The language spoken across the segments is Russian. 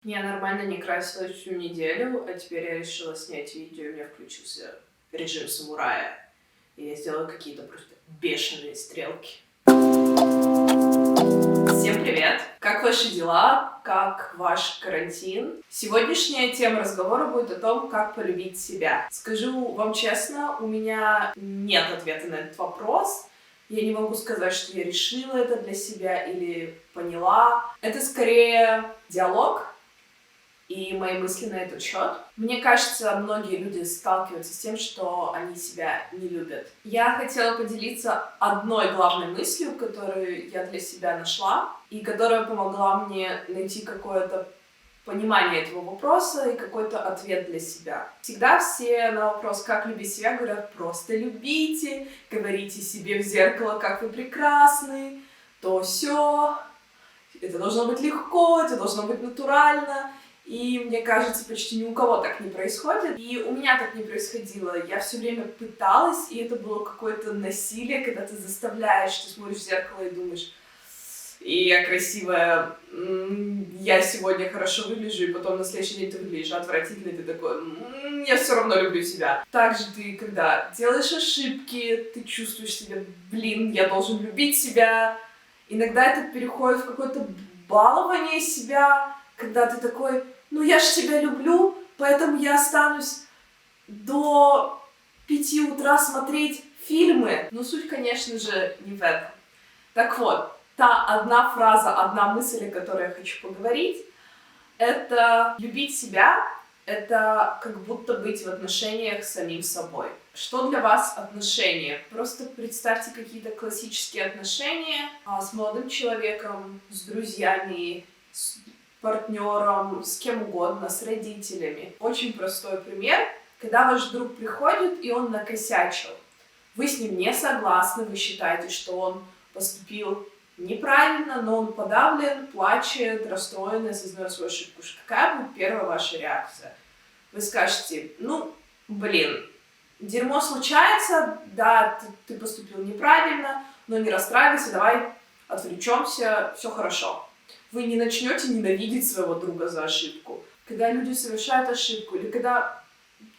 Я нормально не красилась всю неделю, а теперь я решила снять видео, и у меня включился режим самурая. И я сделала какие-то просто бешеные стрелки. Всем привет! Как ваши дела? Как ваш карантин? Сегодняшняя тема разговора будет о том, как полюбить себя. Скажу вам честно, у меня нет ответа на этот вопрос. Я не могу сказать, что я решила это для себя или поняла. Это скорее диалог и мои мысли на этот счет. Мне кажется, многие люди сталкиваются с тем, что они себя не любят. Я хотела поделиться одной главной мыслью, которую я для себя нашла, и которая помогла мне найти какое-то понимание этого вопроса и какой-то ответ для себя. Всегда все на вопрос, как любить себя, говорят: просто любите, говорите себе в зеркало, как вы прекрасны, то все. Это должно быть легко, это должно быть натурально. И мне кажется, почти ни у кого так не происходит. И у меня так не происходило. Я все время пыталась, и это было какое-то насилие, когда ты заставляешь, ты смотришь в зеркало и думаешь: и я красивая, я сегодня хорошо выгляжу, и потом на следующий день ты выглядишь отвратительно, и ты такой: я все равно люблю себя. Также ты, когда делаешь ошибки, ты чувствуешь себя: я должен любить себя. Иногда это переходит в какое-то балование себя, когда ты такой: я же тебя люблю, поэтому я останусь до 5 утра смотреть фильмы. Но суть, конечно же, не в этом. Так вот, та одна фраза, одна мысль, о которой я хочу поговорить, это любить себя, это как будто быть в отношениях с самим собой. Что для вас отношения? Просто представьте какие-то классические отношения с молодым человеком, с друзьями, с партнером, с кем угодно, с родителями. Очень простой пример. Когда ваш друг приходит, и он накосячил, вы с ним не согласны, вы считаете, что он поступил неправильно, но он подавлен, плачет, расстроен, осознает свою ошибку. Какая будет первая ваша реакция? Вы скажете: дерьмо случается, да, ты поступил неправильно, но не расстраивайся, давай отвлечемся, все хорошо. Вы не начнете ненавидеть своего друга за ошибку. Когда люди совершают ошибку, или когда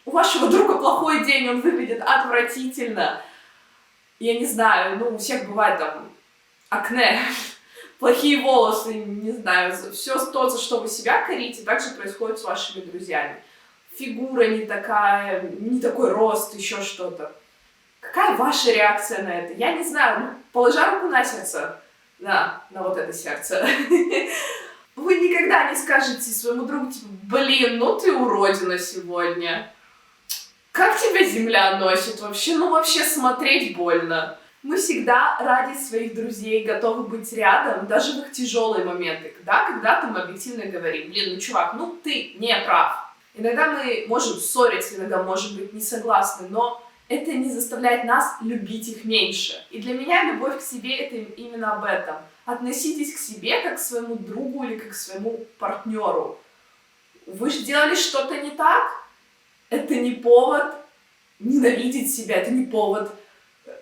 у вашего друга плохой день, он выглядит отвратительно, я не знаю, у всех бывает там акне, плохие волосы, не знаю, все то, за что вы себя корите, также происходит с вашими друзьями. Фигура не такая, не такой рост, еще что-то. Какая ваша реакция на это? Я не знаю, положа руку на сердце, на вот это сердце, вы никогда не скажете своему другу, ты уродина сегодня. Как тебя земля носит вообще? Вообще смотреть больно. Мы всегда ради своих друзей готовы быть рядом, даже в их тяжелые моменты, когда мы объективно говорим: чувак, ты не прав. Иногда мы можем ссориться, иногда можем быть не согласны, но это не заставляет нас любить их меньше. И для меня любовь к себе — это именно об этом. Относитесь к себе как к своему другу или как к своему партнеру. Вы же делали что-то не так? Это не повод ненавидеть себя, это не повод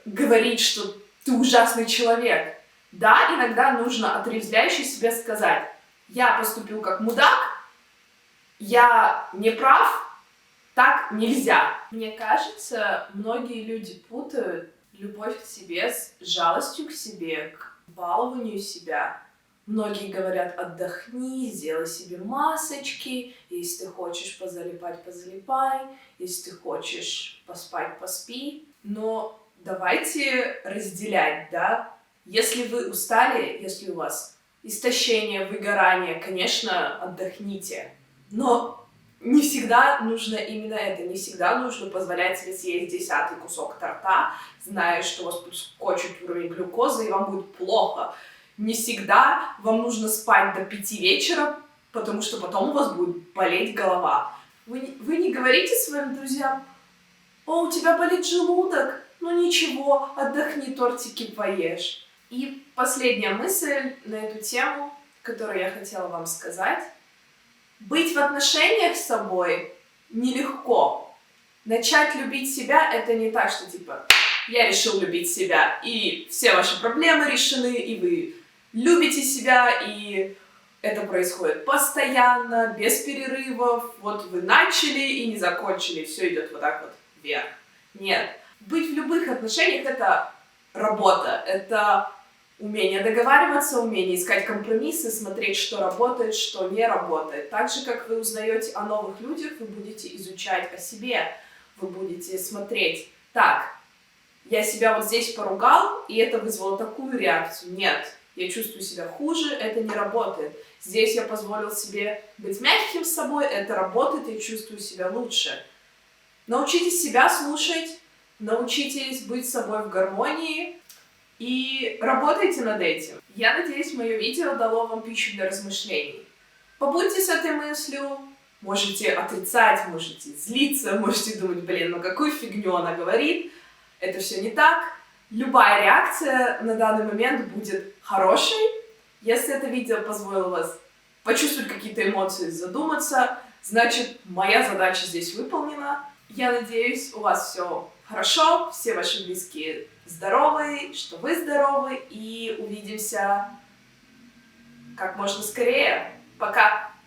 говорить, что ты ужасный человек. Да, иногда нужно отрезвляюще себе сказать: я поступил как мудак, я не прав, так нельзя. Мне кажется, многие люди путают любовь к себе с жалостью к себе, к балованию себя. Многие говорят: отдохни, сделай себе масочки, если ты хочешь позалипать — позалипай, если ты хочешь поспать — поспи. Но давайте разделять, да? Если вы устали, если у вас истощение, выгорание, конечно, отдохните. Но не всегда нужно именно это. Не всегда нужно позволять себе съесть 10-й кусок торта, зная, что у вас подскочит уровень глюкозы и вам будет плохо. Не всегда вам нужно спать до 5 вечера, потому что потом у вас будет болеть голова. Вы не говорите своим друзьям: у тебя болит желудок, ничего, отдохни, тортики поешь. И последняя мысль на эту тему, которую я хотела вам сказать. Быть в отношениях с собой нелегко. Начать любить себя — это не так, что я решил любить себя, и все ваши проблемы решены, и вы любите себя, и Это происходит постоянно, без перерывов. Вот вы начали и не закончили, все идет вот так вот вверх. Нет. Быть в любых отношениях — это работа, это умение договариваться, умение искать компромиссы, смотреть, что работает, что не работает. Так же, как вы узнаете о новых людях, вы будете изучать о себе, вы будете смотреть: так, я себя вот здесь поругал, и это вызвало такую реакцию. Нет, я чувствую себя хуже, это не работает. Здесь я позволил себе быть мягким с собой, это работает, я чувствую себя лучше. Научитесь себя слушать, научитесь быть с собой в гармонии и работайте над этим. Я надеюсь, мое видео дало вам пищу для размышлений. Побудьте с этой мыслью, можете отрицать, можете злиться, можете думать: блин, ну какую фигню она говорит, это все не так. Любая реакция на данный момент будет хорошей. Если это видео позволило вас почувствовать какие-то эмоции, задуматься, значит, моя задача здесь выполнена. Я надеюсь, у вас все хорошо, все ваши близкие здоровы, что вы здоровы, и увидимся как можно скорее. Пока!